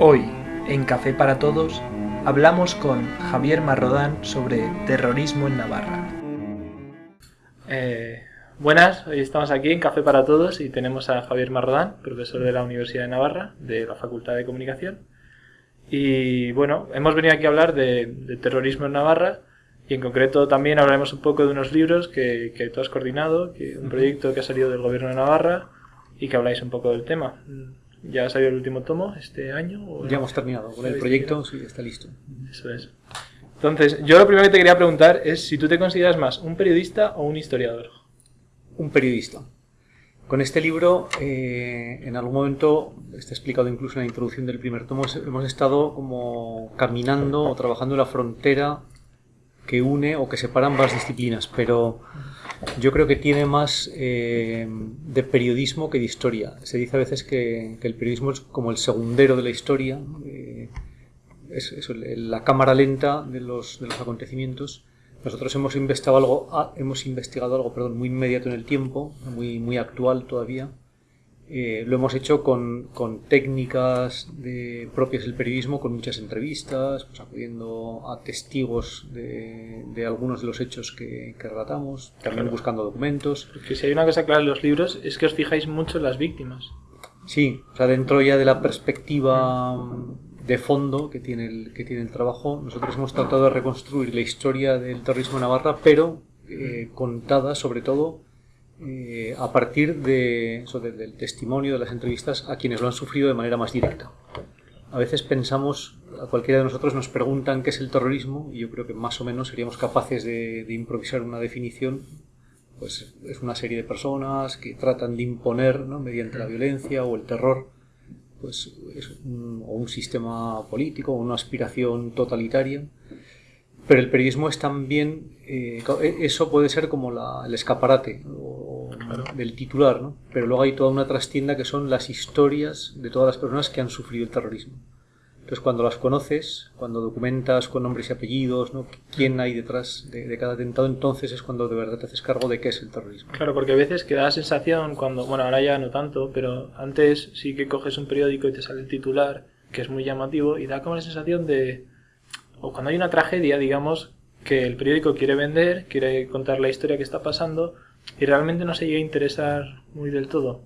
Hoy, en Café para Todos, hablamos con Javier Marrodán sobre terrorismo en Navarra. Buenas, hoy estamos aquí en Café para Todos y tenemos a Javier Marrodán, profesor de la Universidad de Navarra, de la Facultad de Comunicación. Y bueno, hemos venido aquí a hablar de terrorismo en Navarra y en concreto también hablaremos un poco de unos libros que tú has coordinado, un proyecto que ha salido del Gobierno de Navarra y que habláis un poco del tema. ¿Ya ha salido el último tomo este año? ¿O ya hemos terminado con el proyecto, sí, está listo. Eso es. Entonces, yo lo primero que te quería preguntar es si tú te consideras más un periodista o un historiador. Un periodista. Con este libro, en algún momento, está explicado incluso en la introducción del primer tomo, hemos estado como caminando o trabajando en la frontera que une o que separa ambas disciplinas, pero yo creo que tiene más de periodismo que de historia. Se dice a veces que el periodismo es como el segundero de la historia, es la cámara lenta de los acontecimientos. Nosotros hemos investigado algo muy inmediato en el tiempo, muy actual todavía. Lo hemos hecho con técnicas propias del periodismo, con muchas entrevistas, pues acudiendo a testigos de algunos de los hechos que relatamos, también buscando documentos. Porque si hay una cosa clara en los libros es que os fijáis mucho en las víctimas. Sí, o sea, dentro ya de la perspectiva de fondo que tiene el trabajo, nosotros hemos tratado de reconstruir la historia del terrorismo en Navarra, pero contada sobre todo a partir del testimonio de las entrevistas a quienes lo han sufrido de manera más directa. A veces pensamos, a cualquiera de nosotros nos preguntan qué es el terrorismo y yo creo que más o menos seríamos capaces de improvisar una definición. Pues es una serie de personas que tratan de imponer, ¿no?, mediante la violencia o el terror, pues un sistema político o una aspiración totalitaria. Pero el periodismo es también, eso puede ser como el escaparate del titular, ¿no? Pero luego hay toda una trastienda que son las historias de todas las personas que han sufrido el terrorismo. Entonces cuando las conoces, cuando documentas con nombres y apellidos, ¿no?, quién hay detrás de cada atentado, entonces es cuando de verdad te haces cargo de qué es el terrorismo. Claro, porque a veces que da la sensación, bueno, ahora ya no tanto, pero antes sí que coges un periódico y te sale el titular, que es muy llamativo, y da como la sensación o cuando hay una tragedia, digamos, que el periódico quiere vender, quiere contar la historia que está pasando, y realmente no se llega a interesar muy del todo.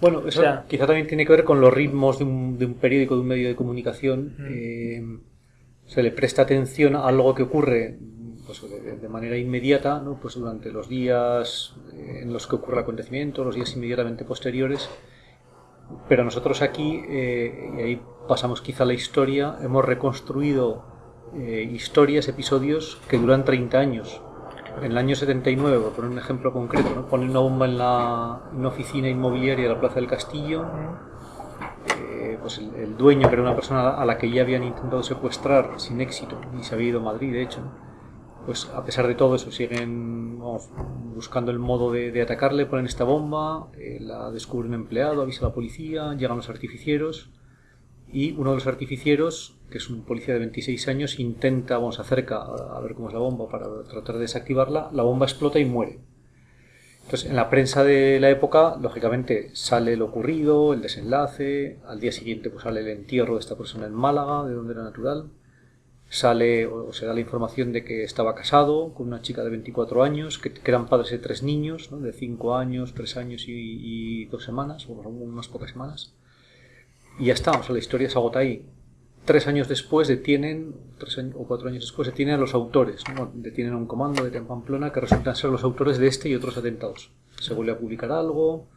Bueno, eso quizá también tiene que ver con los ritmos de un periódico, de un medio de comunicación. Se le presta atención a algo que ocurre pues, de manera inmediata, ¿no?, pues durante los días en los que ocurre el acontecimiento, los días inmediatamente posteriores. Pero nosotros aquí, y ahí pasamos quizá a la historia, hemos reconstruido historias, episodios que duran 30 años. En el año 79, por poner un ejemplo concreto, ¿no?, ponen una bomba en una oficina inmobiliaria de la Plaza del Castillo. Pues el dueño, que era una persona a la que ya habían intentado secuestrar sin éxito, y se había ido a Madrid, de hecho, pues a pesar de todo eso siguen buscando el modo de atacarle, ponen esta bomba, la descubre un empleado, avisa a la policía, llegan los artificieros, y uno de los artificieros, que es un policía de 26 años, se acerca a ver cómo es la bomba para tratar de desactivarla. La bomba explota y muere. Entonces, en la prensa de la época, lógicamente, sale lo ocurrido, el desenlace. Al día siguiente pues sale el entierro de esta persona en Málaga, de donde era natural. Sale o se da la información de que estaba casado con una chica de 24 años, que eran padres de 3 niños, ¿no?, de 5 años, 3 años y 2 semanas, o unas pocas semanas. Y ya está, o sea, la historia se agota ahí. 3 años después 3 o 4 años después detienen a los autores, ¿no? Detienen a un comando de Pamplona que resultan ser los autores de este y otros atentados. Se vuelve a publicar algo,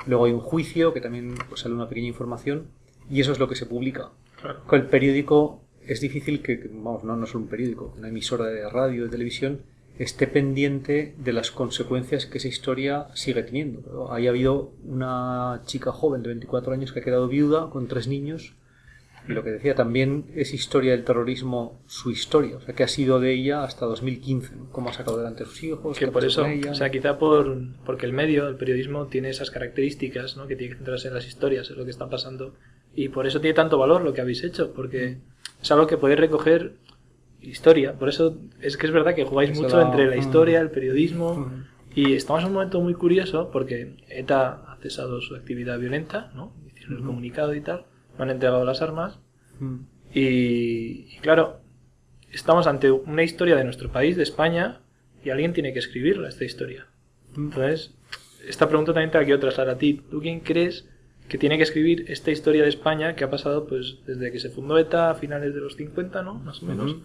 luego hay un juicio que también pues, sale una pequeña información, y eso es lo que se publica. Claro. Con el periódico es difícil no solo un periódico, una emisora de radio, de televisión, esté pendiente de las consecuencias que esa historia sigue teniendo. Pero ahí ha habido una chica joven de 24 años que ha quedado viuda con 3 niños, y lo que decía, también es historia del terrorismo su historia, o sea, que ha sido de ella hasta 2015, ¿no?, cómo ha sacado adelante a sus hijos. Que por eso, o sea, quizá porque el periodismo tiene esas características, ¿no?, que tiene que centrarse en las historias, en lo que está pasando, y por eso tiene tanto valor lo que habéis hecho, porque es algo que podéis recoger historia. Por eso es que es verdad que jugáis mucho entre la historia, el periodismo, y estamos en un momento muy curioso porque ETA ha cesado su actividad violenta, ¿no?, hicieron el comunicado y tal, no han entregado las armas. Y claro, estamos ante una historia de nuestro país, de España, y alguien tiene que escribirla, esta historia. Entonces, esta pregunta también te la quiero trasladar a ti. ¿Tú quién crees que tiene que escribir esta historia de España que ha pasado pues desde que se fundó ETA a finales de los 50, ¿no? Más o menos,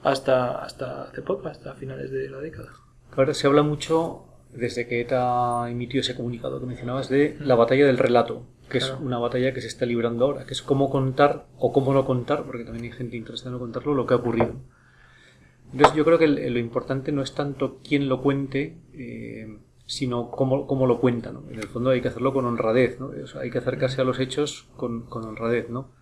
hasta hace poco, hasta finales de la década? Ahora se habla mucho, desde que ETA emitió ese comunicado que mencionabas, de la batalla del relato, que es una batalla que se está librando ahora, que es cómo contar o cómo no contar, porque también hay gente interesada en contarlo, lo que ha ocurrido. Entonces yo creo que lo importante no es tanto quién lo cuente, sino cómo lo cuenta, ¿no? En el fondo hay que hacerlo con honradez, ¿no? O sea, hay que acercarse a los hechos con honradez, ¿no?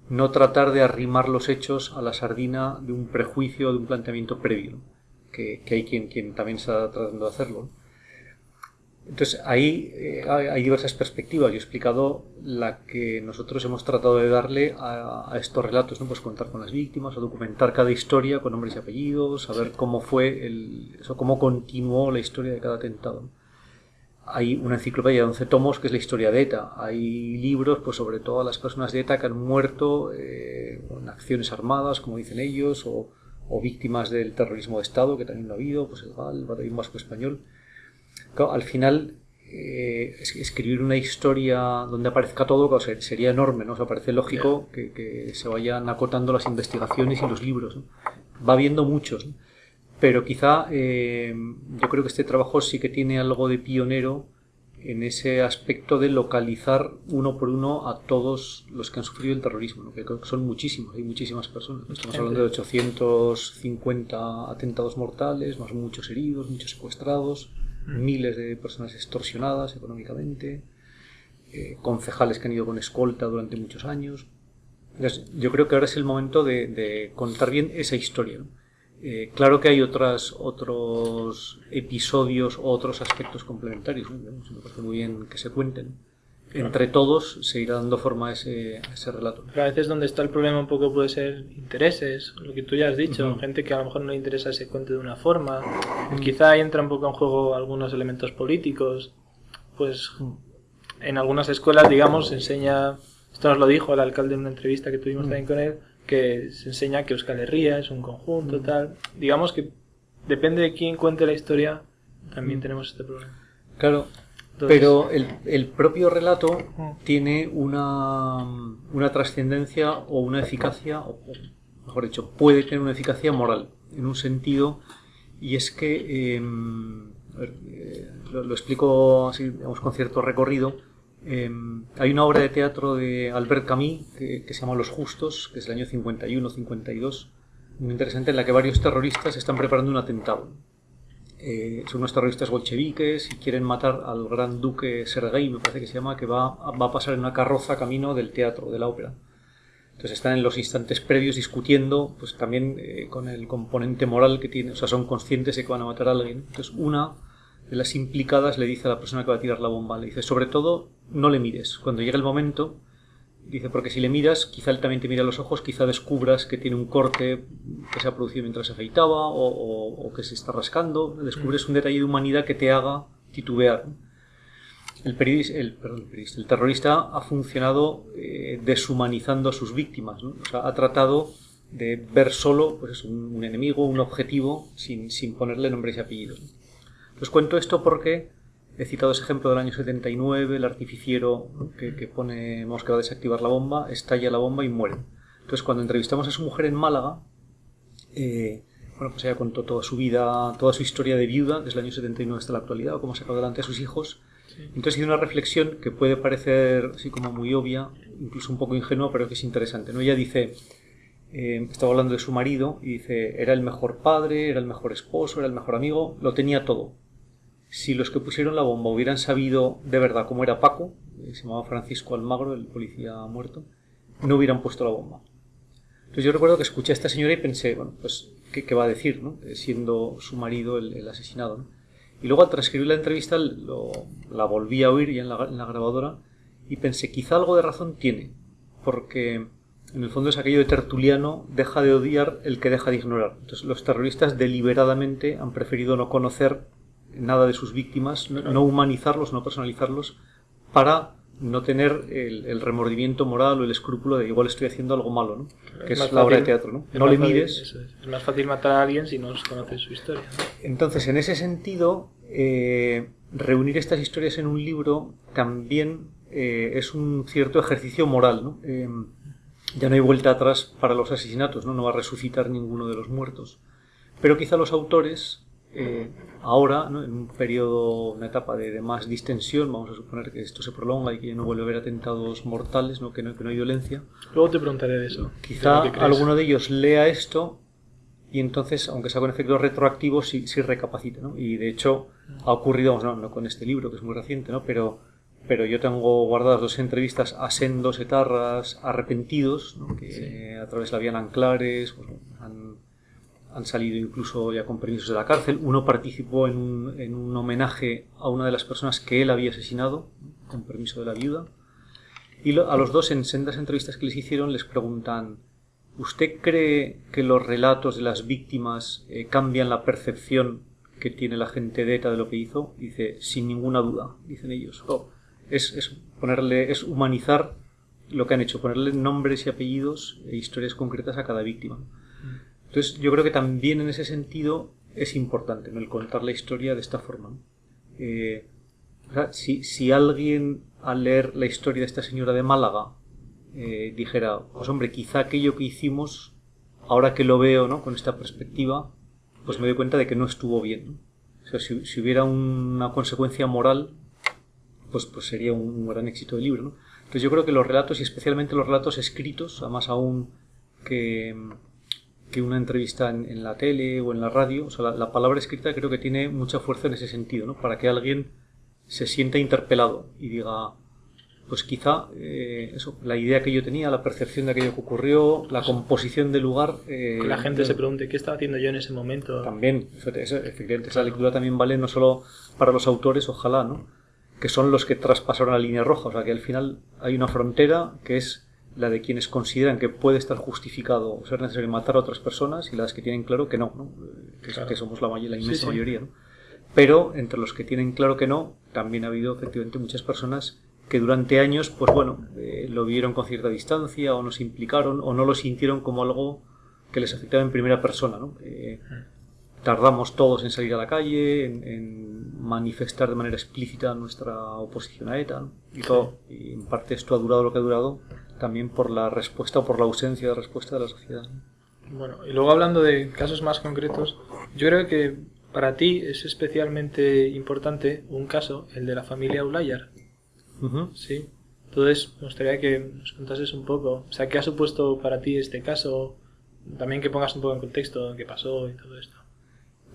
No tratar de arrimar los hechos a la sardina de un prejuicio, de un planteamiento previo, ¿no? Que hay quien también está tratando de hacerlo, ¿no? Entonces ahí hay diversas perspectivas. Yo he explicado la que nosotros hemos tratado de darle a estos relatos, ¿no? Pues contar con las víctimas, o documentar cada historia con nombres y apellidos, saber cómo fue cómo continuó la historia de cada atentado, ¿no? Hay una enciclopedia de 11 tomos que es la historia de ETA. Hay libros pues sobre todas las personas de ETA que han muerto en acciones armadas, como dicen ellos, o víctimas del terrorismo de Estado, que también lo ha habido, pues el GAL, el Batallón Vasco Español. Claro, al final, escribir una historia donde aparezca todo, claro, sería enorme, ¿no? O sea, parece lógico que se vayan acotando las investigaciones y los libros, ¿no? Va habiendo muchos, ¿no? Pero quizá yo creo que este trabajo sí que tiene algo de pionero en ese aspecto de localizar uno por uno a todos los que han sufrido el terrorismo, ¿no? Que creo que son muchísimos, hay muchísimas personas. Estamos hablando de 850 atentados mortales, más muchos heridos, muchos secuestrados, miles de personas extorsionadas económicamente, concejales que han ido con escolta durante muchos años. Entonces, yo creo que ahora es el momento de contar bien esa historia, ¿no? Claro que hay otros episodios o otros aspectos complementarios, ¿no? Me parece muy bien que se cuenten. Entre todos se irá dando forma a ese relato. Pero a veces donde está el problema un poco puede ser intereses, lo que tú ya has dicho, gente que a lo mejor no le interesa se cuente de una forma, quizá ahí entra un poco en juego algunos elementos políticos, pues en algunas escuelas, digamos, se enseña, esto nos lo dijo el alcalde en una entrevista que tuvimos también con él, que se enseña que Euskal Herria es un conjunto, tal. Digamos que depende de quién cuente la historia, también tenemos este problema. Claro, entonces, pero el propio relato tiene una trascendencia o una eficacia, o mejor dicho, puede tener una eficacia moral, en un sentido, y es que, lo explico así, digamos, con cierto recorrido. Hay una obra de teatro de Albert Camus que se llama Los Justos, que es del año 51-52, muy interesante, en la que varios terroristas están preparando un atentado. Son unos terroristas bolcheviques y quieren matar al gran duque Sergei, me parece que se llama, que va a pasar en una carroza camino del teatro, de la ópera. Entonces están en los instantes previos discutiendo, pues también con el componente moral que tiene, o sea, son conscientes de que van a matar a alguien. Entonces una de las implicadas le dice a la persona que va a tirar la bomba, le dice, sobre todo, no le mires. Cuando llegue el momento, dice, porque si le miras, quizá él también te mira a los ojos, quizá descubras que tiene un corte que se ha producido mientras se afeitaba o que se está rascando, descubres un detalle de humanidad que te haga titubear. El terrorista ha funcionado deshumanizando a sus víctimas, ¿no? O sea, ha tratado de ver solo pues, un enemigo, un objetivo, sin ponerle nombres y apellidos, ¿no? Os cuento esto porque he citado ese ejemplo del año 79, el artificiero que ponemos que va a desactivar la bomba, estalla la bomba y muere. Entonces, cuando entrevistamos a su mujer en Málaga, pues ella contó toda su vida, toda su historia de viuda, desde el año 79 hasta la actualidad, o cómo ha sacado adelante a sus hijos. Entonces hizo una reflexión que puede parecer así como muy obvia, incluso un poco ingenua, pero que es interesante, ¿no? Ella dice, estaba hablando de su marido, y dice, era el mejor padre, era el mejor esposo, era el mejor amigo, lo tenía todo. Si los que pusieron la bomba hubieran sabido de verdad cómo era Paco, se llamaba Francisco Almagro, el policía muerto, no hubieran puesto la bomba. Entonces yo recuerdo que escuché a esta señora y pensé, bueno, pues, ¿qué va a decir, ¿no? Siendo su marido el asesinado, ¿no? Y luego al transcribir la entrevista la volví a oír ya en la grabadora y pensé, quizá algo de razón tiene, porque en el fondo es aquello de Tertuliano, deja de odiar el que deja de ignorar. Entonces los terroristas deliberadamente han preferido no conocer nada de sus víctimas, no humanizarlos, no personalizarlos, para no tener el remordimiento moral o el escrúpulo de igual estoy haciendo algo malo, ¿no? Que es la fácil, obra de teatro, ¿no? No le mires. Es más fácil matar a alguien si no conoces su historia, ¿no? Entonces, en ese sentido, reunir estas historias en un libro también es un cierto ejercicio moral, ¿no? Ya no hay vuelta atrás para los asesinatos, ¿no? No va a resucitar ninguno de los muertos. Pero quizá los autores, ahora, ¿no? En un periodo, una etapa de más distensión, vamos a suponer que esto se prolonga y que no vuelve a haber atentados mortales, ¿no? Que no hay violencia. Luego te preguntaré de eso. Quizá alguno de ellos lea esto y entonces, aunque sea con efectos retroactivos, sí recapacita, ¿no? Y de hecho ha ocurrido, no con este libro, que es muy reciente, ¿no? Pero yo tengo guardadas 2 entrevistas a sendos etarras arrepentidos, ¿no? Que a través de la vía Anclares pues, han salido incluso ya con permisos de la cárcel. Uno participó en un homenaje a una de las personas que él había asesinado, con permiso de la viuda. Y a los 2, en sendas entrevistas que les hicieron, les preguntan: ¿usted cree que los relatos de las víctimas cambian la percepción que tiene la gente de ETA de lo que hizo? Dice, sin ninguna duda, dicen ellos. Es humanizar lo que han hecho, ponerle nombres y apellidos e historias concretas a cada víctima. Entonces, yo creo que también en ese sentido es importante, ¿no? El contar la historia de esta forma, ¿no? O sea, si alguien al leer la historia de esta señora de Málaga dijera, pues hombre, quizá aquello que hicimos, ahora que lo veo, ¿no? Con esta perspectiva, pues me doy cuenta de que no estuvo bien, ¿no? O sea, si hubiera una consecuencia moral, pues sería un gran éxito del libro, ¿no? Entonces yo creo que los relatos, y especialmente los relatos escritos, a más aún que una entrevista en la tele o en la radio, o sea, la palabra escrita creo que tiene mucha fuerza en ese sentido, ¿no? Para que alguien se sienta interpelado y diga, pues quizá la idea que yo tenía, la percepción de aquello que ocurrió, la composición del lugar... que la gente se pregunte, ¿qué estaba haciendo yo en ese momento? También, efectivamente, esa lectura también vale no solo para los autores, ojalá, ¿no? Que son los que traspasaron la línea roja, o sea que al final hay una frontera que es la de quienes consideran que puede estar justificado o ser necesario matar a otras personas y las que tienen claro que no, ¿no? Que somos la inmensa mayoría, ¿no? Pero entre los que tienen claro que no, también ha habido efectivamente muchas personas que durante años, pues bueno, lo vieron con cierta distancia o no se implicaron o no lo sintieron como algo que les afectaba en primera persona, ¿no? Tardamos todos en salir a la calle, en manifestar de manera explícita nuestra oposición a ETA, ¿no? Y en parte esto ha durado lo que ha durado también por la respuesta o por la ausencia de respuesta de la sociedad, ¿no? Bueno, y luego hablando de casos más concretos, yo creo que para ti es especialmente importante un caso, el de la familia Ulayar. Sí. Entonces, me gustaría que nos contases un poco, o sea, ¿qué ha supuesto para ti este caso? También que pongas un poco en contexto qué pasó y todo esto.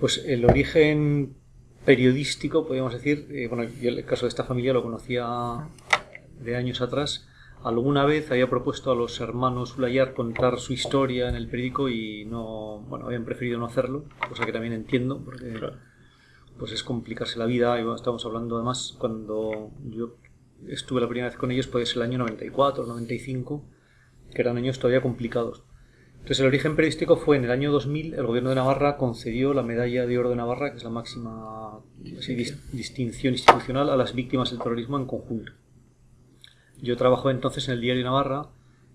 Pues el origen periodístico, podríamos decir, bueno, yo el caso de esta familia lo conocía de años atrás. Alguna vez había propuesto a los hermanos Ulayar contar su historia en el periódico y no, bueno, habían preferido no hacerlo, cosa que también entiendo, porque claro, pues es complicarse la vida. Y bueno, estamos hablando además, cuando yo estuve la primera vez con ellos, puede ser el año 94, 95, que eran años todavía complicados. Entonces el origen periodístico fue en el año 2000, el gobierno de Navarra concedió la Medalla de Oro de Navarra, que es la máxima distinción institucional a las víctimas del terrorismo en conjunto. Yo trabajaba entonces en el Diario Navarra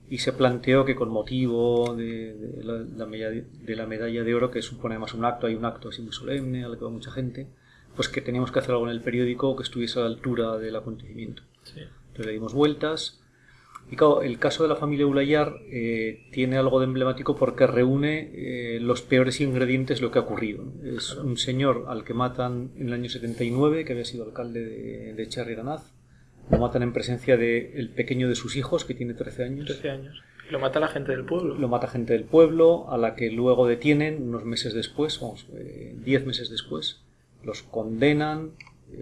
y se planteó que con motivo de la Medalla de Oro, que supone además hay un acto así muy solemne al que va mucha gente, pues que teníamos que hacer algo en el periódico que estuviese a la altura del acontecimiento. Sí. Entonces le dimos vueltas. Y claro, el caso de la familia Ulayar tiene algo de emblemático porque reúne los peores ingredientes de lo que ha ocurrido. Es un señor al que matan en el año 79, que había sido alcalde de Echagüe. Lo matan en presencia del pequeño de sus hijos, que tiene 13 años. 13 años. Y lo mata la gente del pueblo. Lo mata gente del pueblo, a la que luego detienen unos meses después, 10 meses después. Los condenan,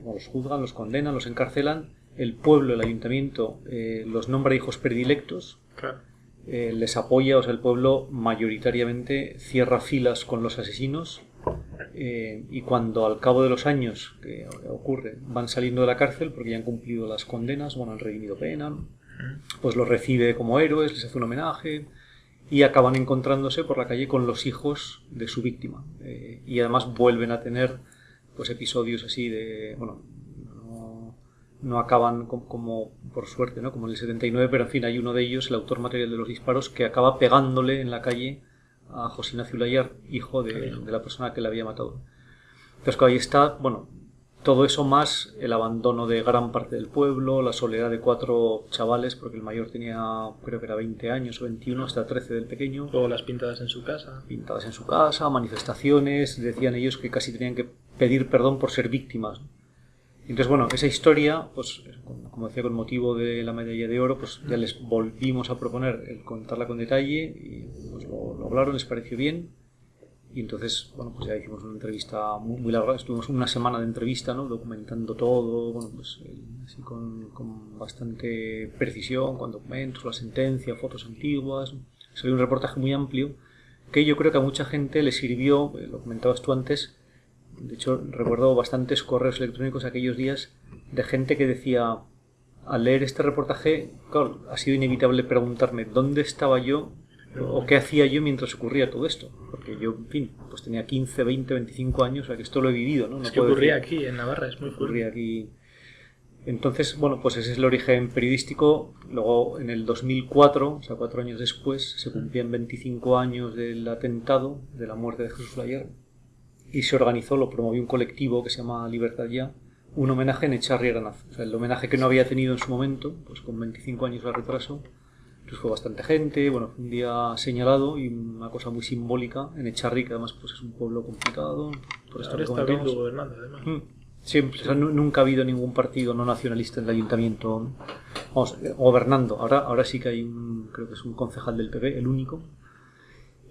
los juzgan, los condenan, los encarcelan. El pueblo, el ayuntamiento, los nombra hijos predilectos. Claro. Les apoya, o sea, el pueblo mayoritariamente cierra filas con los asesinos. Y cuando al cabo de los años que ocurre van saliendo de la cárcel porque ya han cumplido las condenas, bueno, han redimido pena, pues los recibe como héroes, les hace un homenaje y acaban encontrándose por la calle con los hijos de su víctima, y además vuelven a tener pues episodios así de, bueno, no acaban como por suerte, ¿no? Como en el 79, pero en fin, hay uno de ellos, el autor material de los disparos, que acaba pegándole en la calle a José Ignacio Layard, hijo de la persona que le había matado. Entonces, ahí está, bueno, todo eso más el abandono de gran parte del pueblo, la soledad de 4 chavales, porque el mayor tenía, creo que era 20 años o 21, hasta 13 del pequeño. Luego las pintadas en su casa. Pintadas en su casa, manifestaciones, decían ellos que casi tenían que pedir perdón por ser víctimas. Entonces, bueno, esa historia, pues, como decía, con motivo de la medalla de oro, pues ya les volvimos a proponer el contarla con detalle y pues lo hablaron, les pareció bien. Y entonces, bueno, pues ya hicimos una entrevista muy larga, estuvimos una semana de entrevista, ¿no? Documentando todo, bueno, pues así con bastante precisión, con documentos, la sentencia, fotos antiguas. Salió un reportaje muy amplio que yo creo que a mucha gente le sirvió, lo comentabas tú antes. De hecho, recuerdo bastantes correos electrónicos aquellos días de gente que decía, al leer este reportaje, claro, ha sido inevitable preguntarme dónde estaba yo o qué hacía yo mientras ocurría todo esto. Porque yo, en fin, pues tenía 15, 20, 25 años, o sea que esto lo he vivido, ¿no? Es que ocurría aquí, en Navarra, es muy fuerte. Ocurría aquí. Entonces, bueno, pues ese es el origen periodístico. Luego, en el 2004, o sea, 4 años después, se cumplían 25 años del atentado, de la muerte de Jesús Layard. Y se organizó, lo promovió un colectivo que se llama Libertad Ya, un homenaje en Echarri Aranaz. O sea, el homenaje que no había tenido en su momento, pues con 25 años de retraso. Entonces fue bastante gente, bueno, fue un día señalado y una cosa muy simbólica en Echarri, que además pues es un pueblo complicado. Por ahora está Bildu gobernando, además. Siempre, sí. O sea, nunca ha habido ningún partido no nacionalista en el ayuntamiento, vamos, gobernando. Ahora sí que hay creo que es un concejal del PP, el único.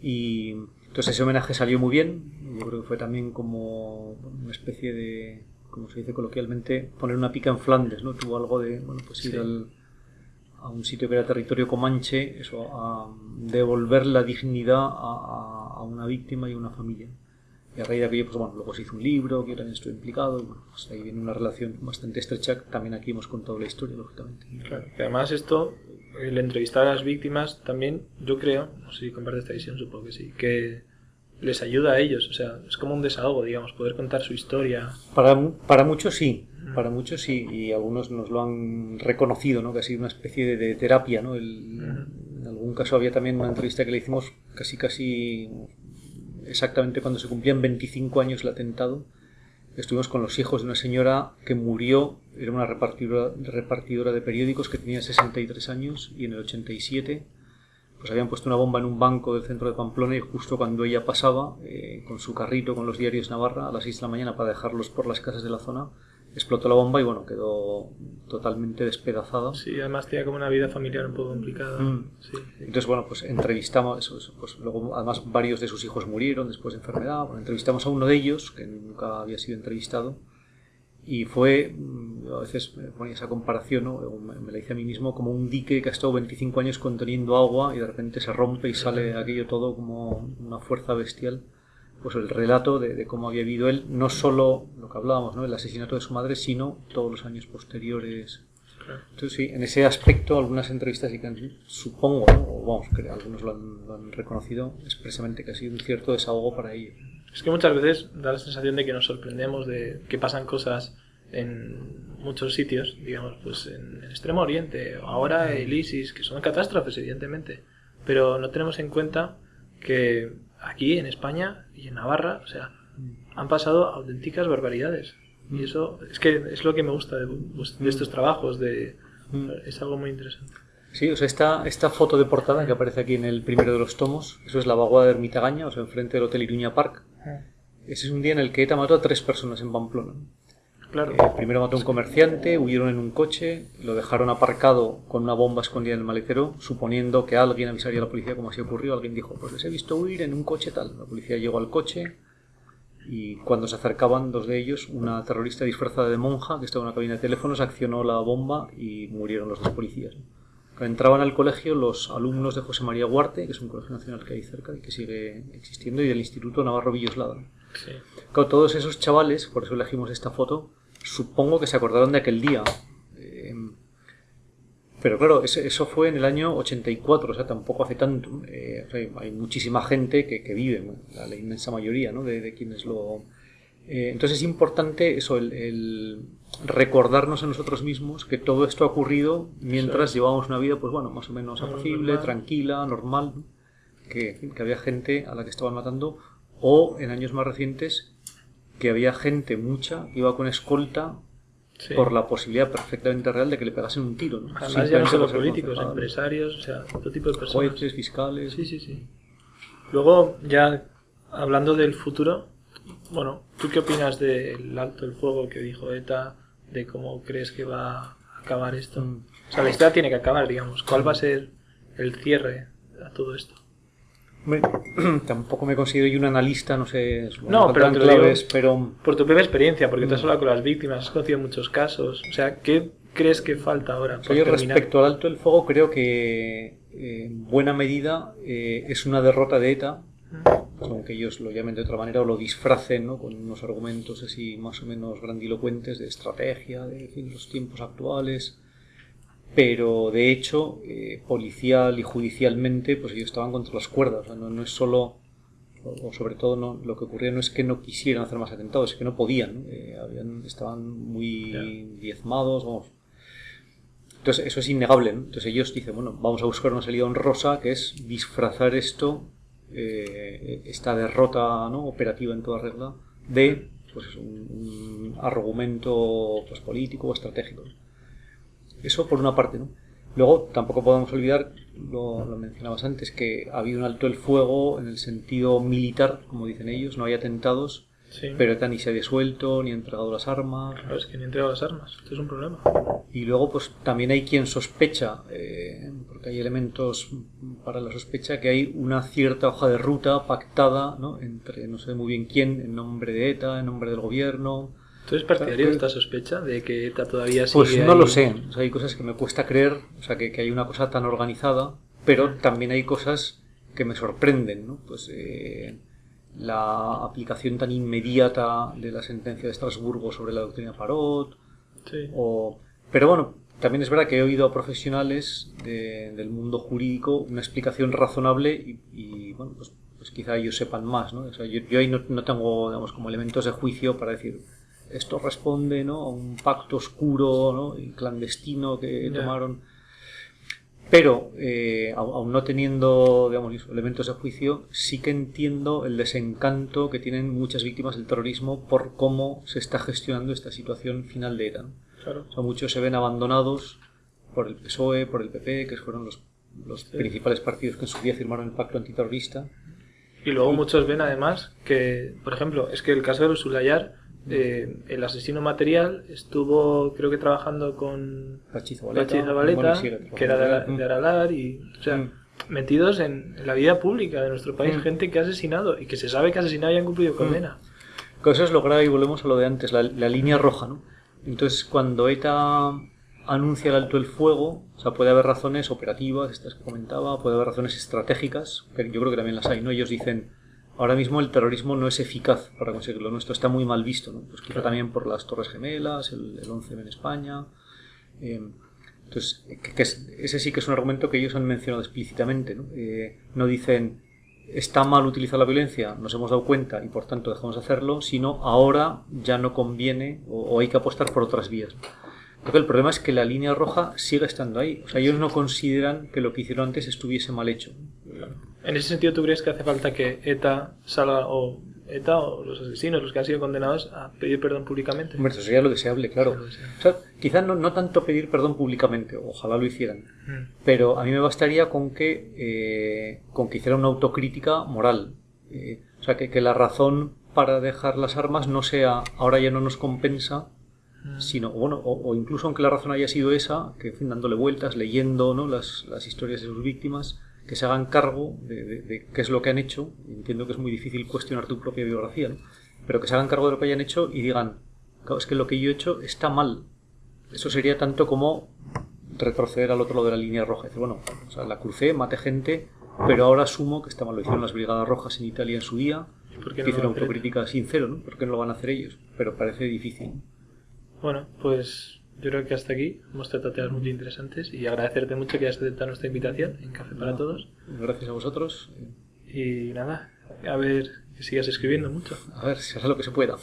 Y entonces ese homenaje salió muy bien. Yo creo que fue también como una especie de, como se dice coloquialmente, poner una pica en Flandes, ¿no? Tuvo algo de, bueno, pues ir a un sitio que era territorio comanche, eso, a devolver la dignidad a una víctima y a una familia. Y a raíz de aquello, pues bueno, luego se hizo un libro, que yo también estuve implicado, y bueno, pues ahí viene una relación bastante estrecha. También aquí hemos contado la historia, lógicamente. Claro, que además esto, el entrevistar a las víctimas también, yo creo, no sé si compartes esta visión, supongo que sí, que les ayuda a ellos, o sea, es como un desahogo, digamos, poder contar su historia. Para muchos sí, y algunos nos lo han reconocido, ¿no? Que ha sido una especie de terapia, ¿no? En algún caso había también una entrevista que le hicimos casi exactamente cuando se cumplían 25 años el atentado. Estuvimos con los hijos de una señora que murió, era una repartidora de periódicos que tenía 63 años y en el 87 pues habían puesto una bomba en un banco del centro de Pamplona y justo cuando ella pasaba con su carrito con los diarios Navarra a las 6 de la mañana para dejarlos por las casas de la zona, explotó la bomba y bueno, quedó totalmente despedazada. Sí, además tenía como una vida familiar un poco complicada. Sí. Entonces, bueno, pues entrevistamos, pues luego además varios de sus hijos murieron después de enfermedad. Bueno, entrevistamos a uno de ellos, que nunca había sido entrevistado, y fue, a veces me ponía esa comparación, ¿no? Me la hice a mí mismo, como un dique que ha estado 25 años conteniendo agua y de repente se rompe y sale aquello todo como una fuerza bestial. Pues el relato de cómo había vivido él, no solo lo que hablábamos, ¿no? El asesinato de su madre, sino todos los años posteriores. Claro. Entonces sí, en ese aspecto algunas entrevistas sí que supongo, ¿no? O vamos, que algunos lo han reconocido expresamente, que ha sido un cierto desahogo para ellos. Es que muchas veces da la sensación de que nos sorprendemos de que pasan cosas en muchos sitios, digamos, pues en el Extremo Oriente, ahora el ISIS, que son catástrofes, evidentemente, pero no tenemos en cuenta que aquí en España y en Navarra, o sea, han pasado auténticas barbaridades. Y eso es que es lo que me gusta de estos trabajos, es algo muy interesante. Sí, o sea, esta foto de portada que aparece aquí en el primero de los tomos, eso es la vaguada de Ermitagaña, o sea, enfrente del Hotel Iruña Park. Ese es un día en el que ETA mató a 3 personas en Pamplona. Claro. Primero mató a un comerciante, huyeron en un coche, lo dejaron aparcado con una bomba escondida en el maletero, suponiendo que alguien avisaría a la policía como así ocurrió. Alguien dijo, pues les he visto huir en un coche tal. La policía llegó al coche y cuando se acercaban 2 de ellos, una terrorista disfrazada de monja que estaba en una cabina de teléfonos accionó la bomba y murieron los 2 policías. Entraban al colegio los alumnos de José María Huarte, que es un colegio nacional que hay cerca y que sigue existiendo, y del Instituto Navarro Villoslada. Sí. Claro, todos esos chavales, por eso elegimos esta foto, supongo que se acordaron de aquel día. Pero claro, eso fue en el año 84, o sea, tampoco hace tanto. O sea, hay muchísima gente que vive, la inmensa mayoría, ¿no? de quienes lo Entonces es importante eso, el recordarnos a nosotros mismos que todo esto ha ocurrido mientras llevábamos una vida, pues bueno, más o menos apacible, tranquila, normal, ¿no? Que había gente a la que estaban matando, o en años más recientes que había gente, mucha, que iba con escolta por la posibilidad perfectamente real de que le pegasen un tiro, ¿no? Además ya no solo políticos, empresarios, o sea, todo tipo de personas. Jueces, fiscales. Sí. Luego, ya hablando del futuro, bueno, ¿tú qué opinas del alto el fuego que dijo ETA, de cómo crees que va a acabar esto? O sea, la historia tiene que acabar, digamos. ¿Cuál va a ser el cierre a todo esto? Tampoco me considero yo un analista, no sé. No, pero te lo digo pero por tu propia experiencia, porque tú has hablado con las víctimas, has conocido muchos casos. O sea, ¿qué crees que falta ahora? Yo respecto al alto el fuego creo que en buena medida es una derrota de ETA, aunque ellos lo llamen de otra manera o lo disfracen, ¿no? Con unos argumentos así más o menos grandilocuentes de estrategia, de los tiempos actuales. Pero de hecho, policial y judicialmente, pues ellos estaban contra las cuerdas. O sea, no es solo, o sobre todo no, lo que ocurría no es que no quisieran hacer más atentados, es que no podían, ¿no? Estaban muy diezmados, vamos. Entonces eso es innegable, ¿no? Entonces ellos dicen, bueno, vamos a buscar una salida honrosa, que es disfrazar esto, esta derrota, ¿no? Operativa en toda regla, de pues un argumento pues político o estratégico. Eso por una parte, ¿no? Luego tampoco podemos olvidar, lo mencionabas antes, que ha habido un alto el fuego en el sentido militar, como dicen ellos, no hay atentados, pero ETA ni se ha disuelto, ni ha entregado las armas. Claro, es que ni ha entregado las armas, esto es un problema. Y luego pues también hay quien sospecha, porque hay elementos para la sospecha, que hay una cierta hoja de ruta pactada, ¿no? Entre no sé muy bien quién, en nombre de ETA, en nombre del gobierno. ¿Tú eres partidario de esta sospecha de que ETA todavía sigue Pues no ahí? lo sé, o sea, hay cosas que me cuesta creer, o sea, que hay una cosa tan organizada, pero también hay cosas que me sorprenden, ¿no? Pues la aplicación tan inmediata de la sentencia de Estrasburgo sobre la doctrina Parot, pero bueno, también es verdad que he oído a profesionales del mundo jurídico una explicación razonable y bueno, pues quizá ellos sepan más, ¿no? O sea, yo ahí no tengo, digamos, como elementos de juicio para decir esto responde, ¿no? A un pacto oscuro, ¿no? Y clandestino que tomaron. Pero, aun no teniendo, digamos, elementos de juicio, sí que entiendo el desencanto que tienen muchas víctimas del terrorismo por cómo se está gestionando esta situación final de ETA, ¿no? Claro. O sea, muchos se ven abandonados por el PSOE, por el PP, que fueron los principales partidos que en su día firmaron el pacto antiterrorista. Y luego muchos ven además que, por ejemplo, es que el caso de los Ulayar, el asesino material estuvo, creo que trabajando con Zabaleta, que era de Aralar, y, o sea, metidos en la vida pública de nuestro país, gente que ha asesinado y que se sabe que ha asesinado y han cumplido condena. Eso es lo grave, y volvemos a lo de antes, la línea roja, ¿no? Entonces, cuando ETA anuncia el alto el fuego, o sea, puede haber razones operativas, estas que comentaba, puede haber razones estratégicas, que yo creo que también las hay, ¿no? Ellos dicen, ahora mismo el terrorismo no es eficaz para conseguirlo, ¿no? Esto está muy mal visto, ¿no? Pues quizá también por las Torres Gemelas, el 11M en España. Entonces, ese sí que es un argumento que ellos han mencionado explícitamente, ¿no? No dicen, está mal utilizar la violencia, nos hemos dado cuenta y por tanto dejamos de hacerlo, sino ahora ya no conviene o hay que apostar por otras vías. Porque el problema es que la línea roja sigue estando ahí. O sea, ellos no consideran que lo que hicieron antes estuviese mal hecho. En ese sentido, ¿tú crees que hace falta que ETA salga, o ETA o los asesinos, los que han sido condenados, a pedir perdón públicamente? Hombre, eso sería lo deseable, claro. O sea, quizás no tanto pedir perdón públicamente, ojalá lo hicieran, pero a mí me bastaría con que hicieran una autocrítica moral. O sea, que la razón para dejar las armas no sea ahora ya no nos compensa, sino, bueno, o incluso aunque la razón haya sido esa, que en fin, dándole vueltas, leyendo, ¿no? las historias de sus víctimas, que se hagan cargo de qué es lo que han hecho. Entiendo que es muy difícil cuestionar tu propia biografía, ¿no? Pero que se hagan cargo de lo que hayan hecho y digan, claro, es que lo que yo he hecho está mal. Eso sería tanto como retroceder al otro lado de la línea roja. Decir, bueno, o sea, la crucé, maté gente, pero ahora asumo que está mal. Lo hicieron las Brigadas Rojas en Italia en su día. ¿Por qué no hicieron autocrítica sincero, ¿no? ¿Por qué no lo van a hacer ellos? Pero parece difícil. Bueno, pues yo creo que hasta aquí hemos tratado temas muy interesantes y agradecerte mucho que hayas aceptado nuestra invitación en Café para Todos. Gracias a vosotros. Y nada, a ver que sigas escribiendo mucho. A ver si hará lo que se pueda.